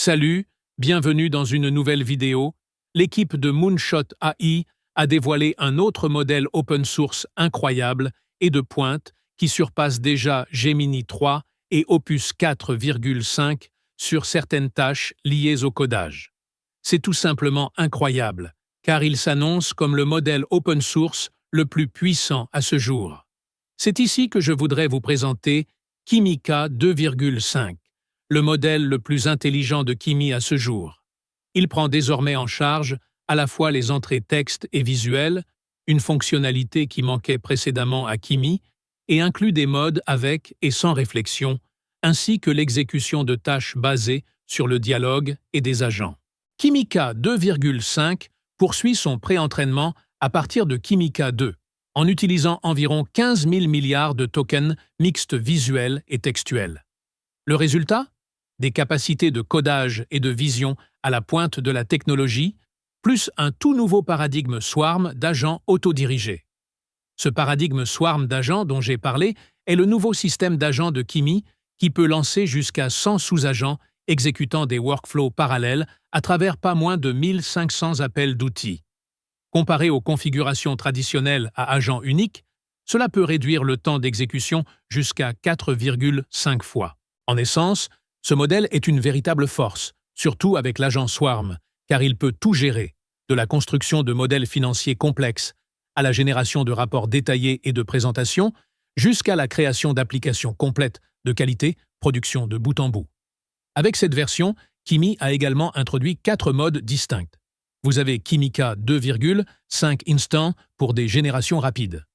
Salut, bienvenue dans une nouvelle vidéo. L'équipe de Moonshot AI a dévoilé un autre modèle open source incroyable et de pointe qui surpasse déjà Gemini 3 et Opus 4,5 sur certaines tâches liées au codage. C'est tout simplement incroyable, car il s'annonce comme le modèle open source le plus puissant à ce jour. C'est ici que je voudrais vous présenter Kimika 2,5. Le modèle le plus intelligent de Kimi à ce jour. Il prend désormais en charge à la fois les entrées texte et visuelles, une fonctionnalité qui manquait précédemment à Kimi, et inclut des modes avec et sans réflexion, ainsi que l'exécution de tâches basées sur le dialogue et des agents. Kimika 2,5 poursuit son pré-entraînement à partir de Kimika 2, en utilisant environ 15 000 milliards de tokens mixtes visuels et textuels. Le résultat ? Des capacités de codage et de vision à la pointe de la technologie, plus un tout nouveau paradigme Swarm d'agents autodirigés. Ce paradigme Swarm d'agents dont j'ai parlé est le nouveau système d'agents de Kimi qui peut lancer jusqu'à 100 sous-agents exécutant des workflows parallèles à travers pas moins de 1500 appels d'outils. Comparé aux configurations traditionnelles à agents uniques, cela peut réduire le temps d'exécution jusqu'à 4,5 fois. En essence, ce modèle est une véritable force, surtout avec l'agent Swarm, car il peut tout gérer, de la construction de modèles financiers complexes, à la génération de rapports détaillés et de présentations, jusqu'à la création d'applications complètes de qualité, production de bout en bout. Avec cette version, Kimi a également introduit 4 modes distincts. Vous avez Kimika 2,5 Instant pour des générations rapides.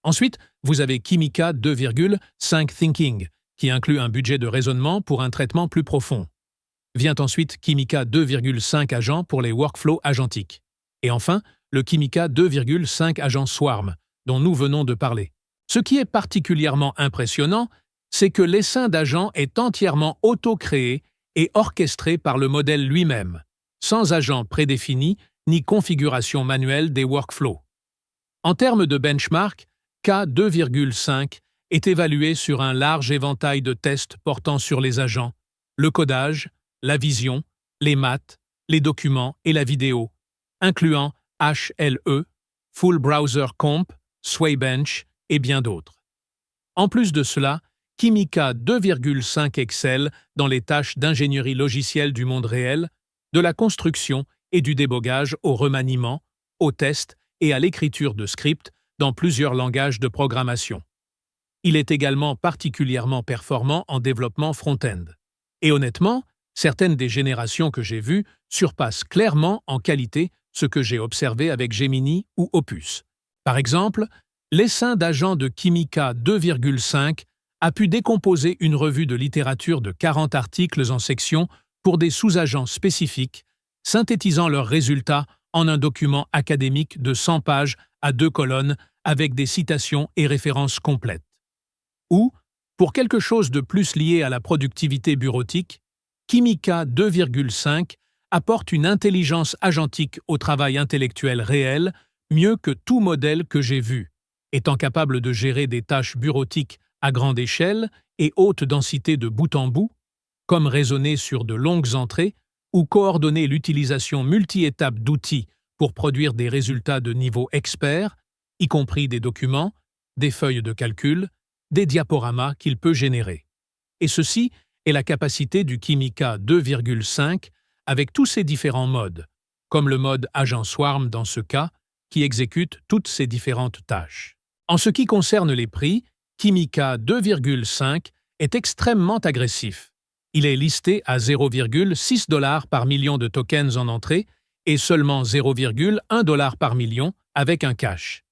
Ensuite, vous avez Kimika 2,5 Thinking, qui inclut un budget de raisonnement pour un traitement plus profond. Vient ensuite Kimika 2,5 Agent pour les workflows agentiques. Et enfin, le Kimika 2,5 Agent Swarm, dont nous venons de parler. Ce qui est particulièrement impressionnant, c'est que l'essaim d'agents est entièrement auto-créé et orchestré par le modèle lui-même, sans agent prédéfini ni configuration manuelle des workflows. En termes de benchmark, K2,5 est évalué sur un large éventail de tests portant sur les agents, le codage, la vision, les maths, les documents et la vidéo, incluant HLE, Full Browser Comp, Swaybench et bien d'autres. En plus de cela, Kimika 2,5 excelle dans les tâches d'ingénierie logicielle du monde réel, de la construction et du débogage au remaniement, au test et à l'écriture de scripts dans plusieurs langages de programmation. Il est également particulièrement performant en développement front-end. Et honnêtement, certaines des générations que j'ai vues surpassent clairement en qualité ce que j'ai observé avec Gemini ou Opus. Par exemple, l'essaim d'agents de Kimika 2,5 a pu décomposer une revue de littérature de 40 articles en sections pour des sous-agents spécifiques, synthétisant leurs résultats en un document académique de 100 pages à 2 colonnes avec des citations et références complètes. Ou, pour quelque chose de plus lié à la productivité bureautique, Kimika 2,5 apporte une intelligence agentique au travail intellectuel réel mieux que tout modèle que j'ai vu, étant capable de gérer des tâches bureautiques à grande échelle et haute densité de bout en bout, comme raisonner sur de longues entrées ou coordonner l'utilisation multi-étapes d'outils pour produire des résultats de niveau expert, y compris des documents, des feuilles de calcul, des diaporamas qu'il peut générer. Et ceci est la capacité du Kimika 2,5 avec tous ses différents modes, comme le mode Agent Swarm dans ce cas, qui exécute toutes ces différentes tâches. En ce qui concerne les prix, Kimika 2,5 est extrêmement agressif. Il est listé à 0,6 $ par million de tokens en entrée et seulement 0,1 $ par million avec un cache.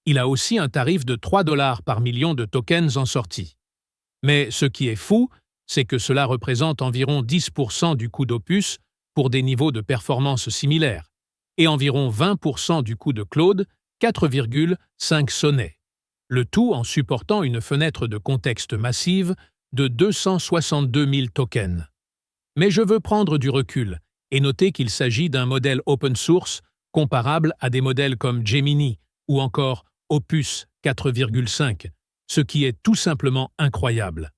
Il a aussi un tarif de 3 $ par million de tokens en sortie. Mais ce qui est fou, c'est que cela représente environ 10% du coût d'Opus pour des niveaux de performance similaires, et environ 20% du coût de Claude, 4,5 sonnets. Le tout en supportant une fenêtre de contexte massive de 262 000 tokens. Mais je veux prendre du recul et noter qu'il s'agit d'un modèle open source comparable à des modèles comme Gemini ou encore Opus 4,5, ce qui est tout simplement incroyable.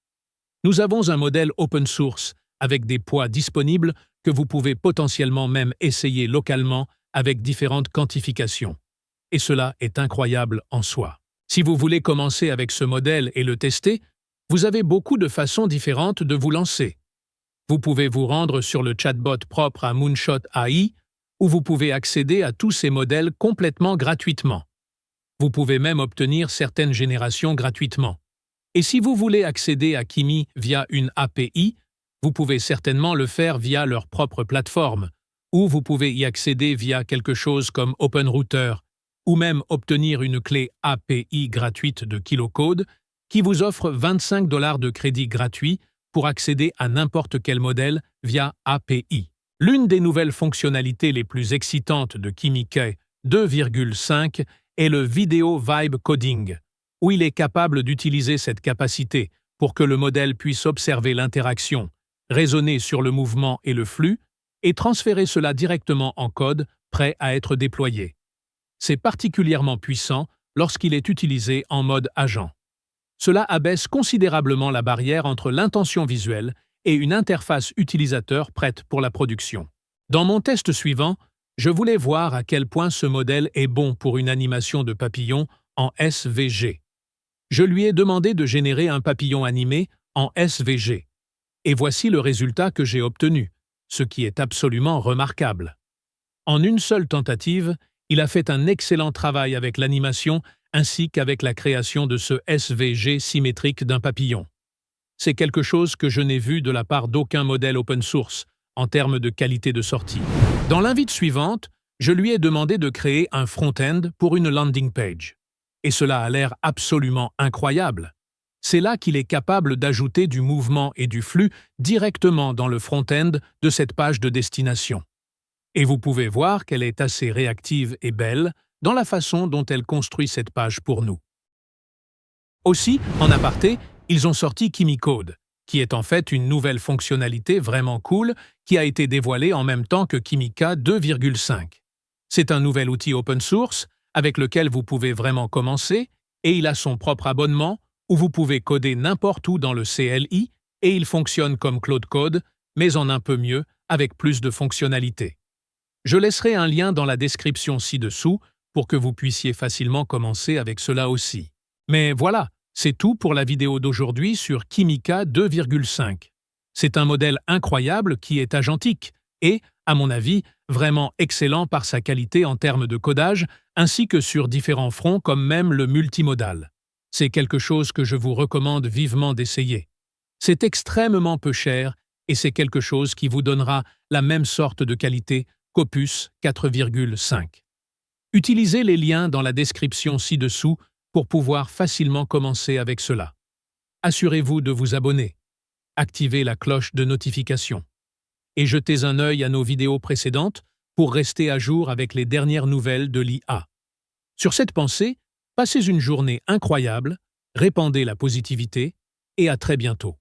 Nous avons un modèle open source avec des poids disponibles que vous pouvez potentiellement même essayer localement avec différentes quantifications. Et cela est incroyable en soi. Si vous voulez commencer avec ce modèle et le tester, vous avez beaucoup de façons différentes de vous lancer. Vous pouvez vous rendre sur le chatbot propre à Moonshot AI, où vous pouvez accéder à tous ces modèles complètement gratuitement. Vous pouvez même obtenir certaines générations gratuitement. Et si vous voulez accéder à Kimi via une API, vous pouvez certainement le faire via leur propre plateforme, ou vous pouvez y accéder via quelque chose comme OpenRouter, ou même obtenir une clé API gratuite de KiloCode qui vous offre 25 $ de crédit gratuit pour accéder à n'importe quel modèle via API. L'une des nouvelles fonctionnalités les plus excitantes de Kimi K 2.5 est le Video Vibe Coding, où il est capable d'utiliser cette capacité pour que le modèle puisse observer l'interaction, raisonner sur le mouvement et le flux, et transférer cela directement en code prêt à être déployé. C'est particulièrement puissant lorsqu'il est utilisé en mode agent. Cela abaisse considérablement la barrière entre l'intention visuelle et une interface utilisateur prête pour la production. Dans mon test suivant, je voulais voir à quel point ce modèle est bon pour une animation de papillon en SVG. Je lui ai demandé de générer un papillon animé en SVG. Et voici le résultat que j'ai obtenu, ce qui est absolument remarquable. En une seule tentative, il a fait un excellent travail avec l'animation ainsi qu'avec la création de ce SVG symétrique d'un papillon. C'est quelque chose que je n'ai vu de la part d'aucun modèle open source en termes de qualité de sortie. Dans l'invite suivante, je lui ai demandé de créer un front-end pour une landing page. Et cela a l'air absolument incroyable. C'est là qu'il est capable d'ajouter du mouvement et du flux directement dans le front-end de cette page de destination. Et vous pouvez voir qu'elle est assez réactive et belle dans la façon dont elle construit cette page pour nous. Aussi, en aparté, ils ont sorti Kimi Code, qui est en fait une nouvelle fonctionnalité vraiment cool qui a été dévoilée en même temps que Kimi K 2.5. C'est un nouvel outil open source avec lequel vous pouvez vraiment commencer et il a son propre abonnement où vous pouvez coder n'importe où dans le CLI et il fonctionne comme Claude Code, mais en un peu mieux avec plus de fonctionnalités. Je laisserai un lien dans la description ci-dessous pour que vous puissiez facilement commencer avec cela aussi. Mais voilà, c'est tout pour la vidéo d'aujourd'hui sur Kimi K 2.5. C'est un modèle incroyable qui est agentique et, à mon avis, vraiment excellent par sa qualité en termes de codage ainsi que sur différents fronts comme même le multimodal. C'est quelque chose que je vous recommande vivement d'essayer. C'est extrêmement peu cher et c'est quelque chose qui vous donnera la même sorte de qualité qu'Opus 4.5. Utilisez les liens dans la description ci-dessous pour pouvoir facilement commencer avec cela. Assurez-vous de vous abonner, activez la cloche de notification et jetez un œil à nos vidéos précédentes pour rester à jour avec les dernières nouvelles de l'IA. Sur cette pensée, passez une journée incroyable, répandez la positivité et à très bientôt.